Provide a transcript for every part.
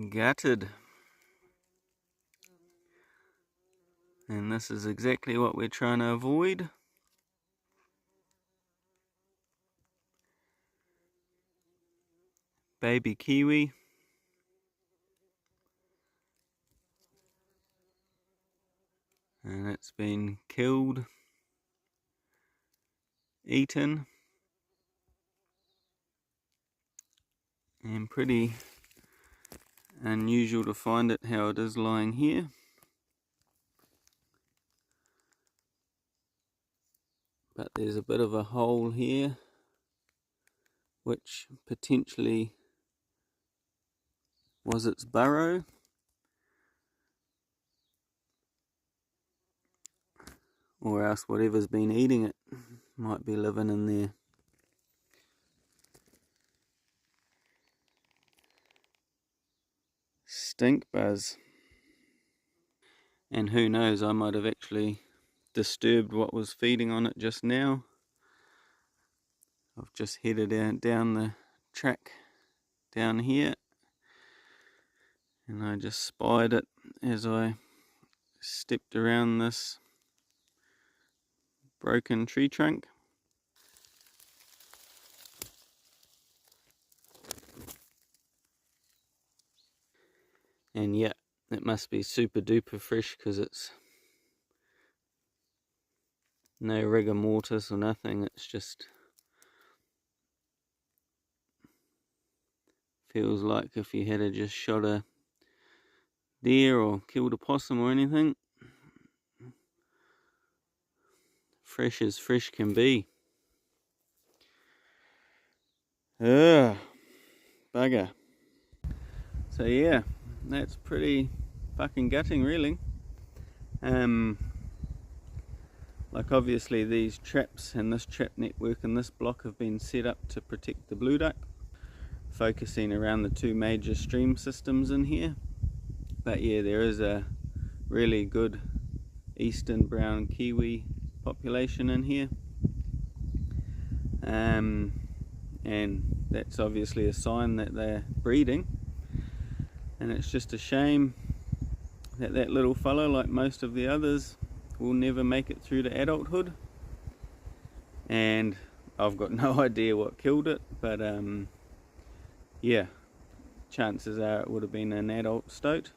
gutted. And this is exactly what we're trying to avoid. Baby kiwi. And it's been killed, eaten, and pretty unusual to find it how it is lying here. But there's a bit of a hole here which potentially was its burrow. Or else whatever's been eating it might be living in there. Stink buzz. And who knows, I might have actually disturbed what was feeding on it just now. I've just headed down the track down here, and I just spied it as I stepped around this broken tree trunk. And yeah, it must be super duper fresh because it's no rigor mortis or nothing. It's just feels like if you had just shot a deer or killed a possum or anything. Fresh as fresh can be. Ugh, bugger. So yeah, that's pretty fucking gutting really. Like obviously these traps and this trap network and this block have been set up to protect the blue duck, focusing around the two major stream systems in here. But yeah, there is a really good eastern brown kiwi population in here, and that's obviously a sign that they're breeding. And it's just a shame that that little fellow, like most of the others, will never make it through to adulthood. And I've got no idea what killed it, but yeah, chances are it would have been an adult stoat.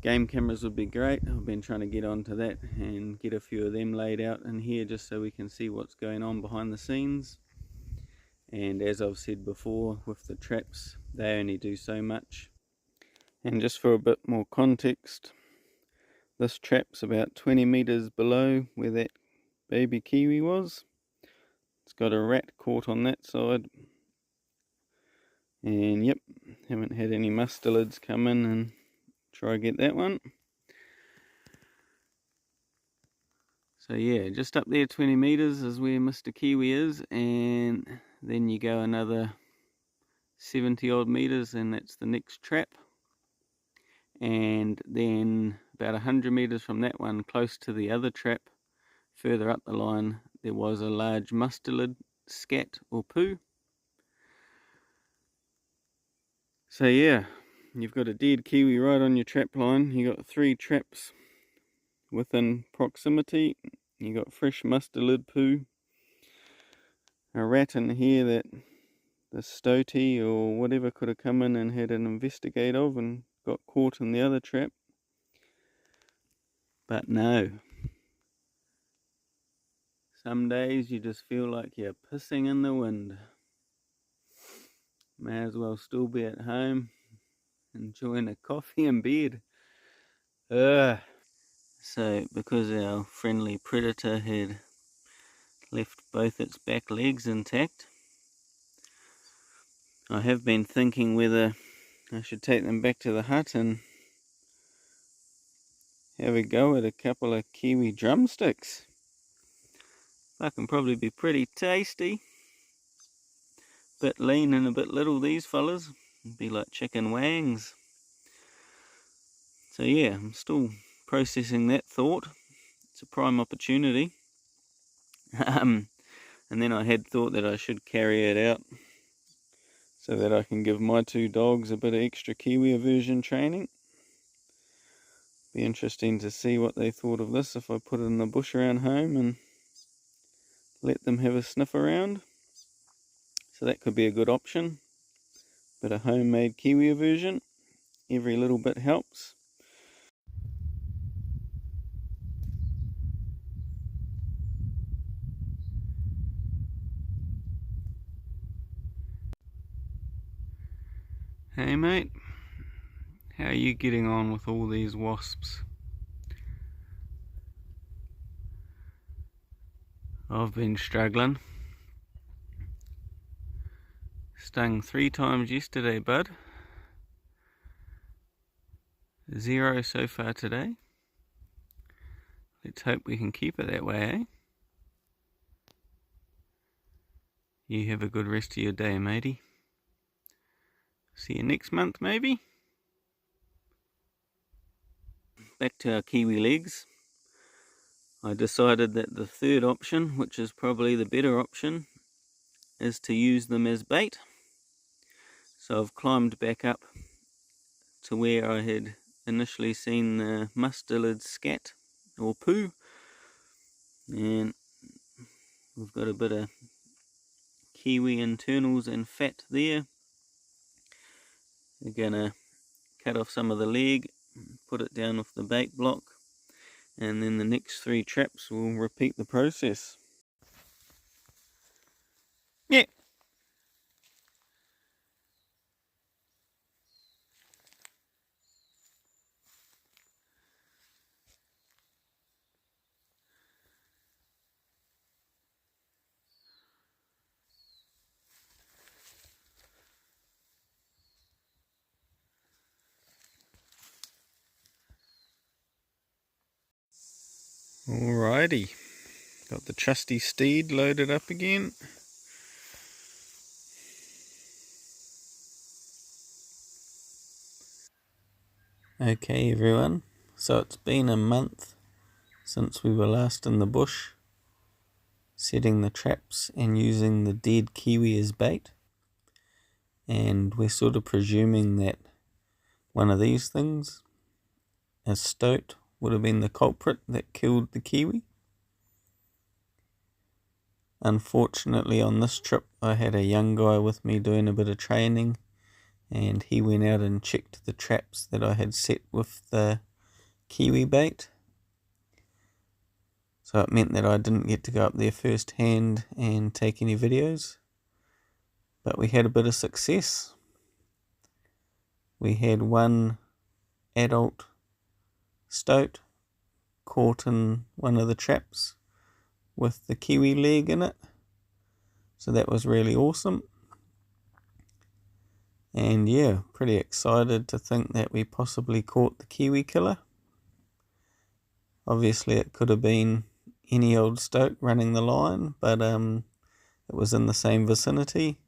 Game cameras would be great. I've been trying to get onto that and get a few of them laid out in here just so we can see what's going on behind the scenes. And as I've said before, with the traps, they only do so much. And just for a bit more context, this trap's about 20 meters below where that baby kiwi was. It's got a rat caught on that side. And yep, haven't had any mustelids come in and try get that one. So yeah, just up there 20 meters is where Mr. Kiwi is, and then you go another 70 odd meters and that's the next trap. And then about 100 meters from that one, close to the other trap, further up the line, there was a large mustelid scat or poo. So yeah, you've got a dead kiwi right on your trap line. You got 3 traps within proximity. You got fresh mustelid poo, a rat in here that the stoaty or whatever could have come in and had an investigate of and got caught in the other trap. But no, some days you just feel like you're pissing in the wind. May as well still be at home enjoying a coffee in bed. So because our friendly predator had left both its back legs intact, I have been thinking whether I should take them back to the hut and have a go at a couple of kiwi drumsticks. That can probably be pretty tasty. Bit lean and a bit little, these fellas. Be like chicken wangs. So yeah, I'm still processing that thought. It's a prime opportunity. And then I had thought that I should carry it out so that I can give my two dogs a bit of extra Kiwi aversion training. Be interesting to see what they thought of this if I put it in the bush around home and let them have a sniff around. So that could be a good option. Bit of homemade Kiwi aversion. Every little bit helps. Hey mate, how are you getting on with all these wasps? I've been struggling. Stung 3 times yesterday, bud. 0 so far today. Let's hope we can keep it that way, eh? You have a good rest of your day, matey. See you next month, maybe? Back to our Kiwi legs. I decided that the third option, which is probably the better option, is to use them as bait. So I've climbed back up to where I had initially seen the mustelid scat or poo, and we've got a bit of Kiwi internals and fat there. We're gonna cut off some of the leg, put it down with the bait block, and then the next 3 traps will repeat the process. Yeah. Alrighty, got the trusty steed loaded up again. Okay everyone, so it's been a month since we were last in the bush, setting the traps and using the dead Kiwi as bait. And we're sort of presuming that one of these things, a stoat, would have been the culprit that killed the Kiwi. Unfortunately on this trip I had a young guy with me doing a bit of training, and he went out and checked the traps that I had set with the Kiwi bait. So it meant that I didn't get to go up there first hand and take any videos. But we had a bit of success. We had one adult stoat caught in one of the traps with the Kiwi leg in it. So that was really awesome. And yeah, pretty excited to think that we possibly caught the Kiwi killer. Obviously it could have been any old stoat running the line, but it was in the same vicinity.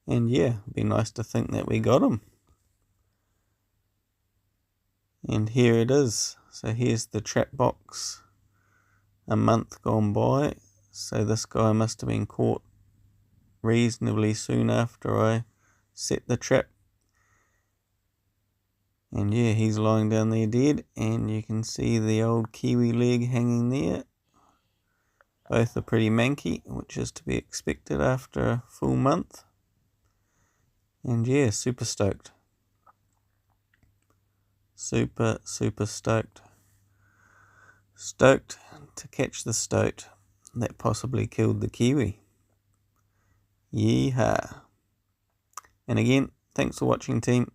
And yeah, it'd be nice to think that we got him. And here it is. So here's the trap box a month gone by. So this guy must have been caught reasonably soon after I set the trap. And yeah, he's lying down there dead, and you can see the old Kiwi leg hanging there. Both are pretty manky, which is to be expected after a full month. And yeah, super stoked. Super stoked. Stoked to catch the stoat that possibly killed the Kiwi. Yeehaw. And again, thanks for watching, team.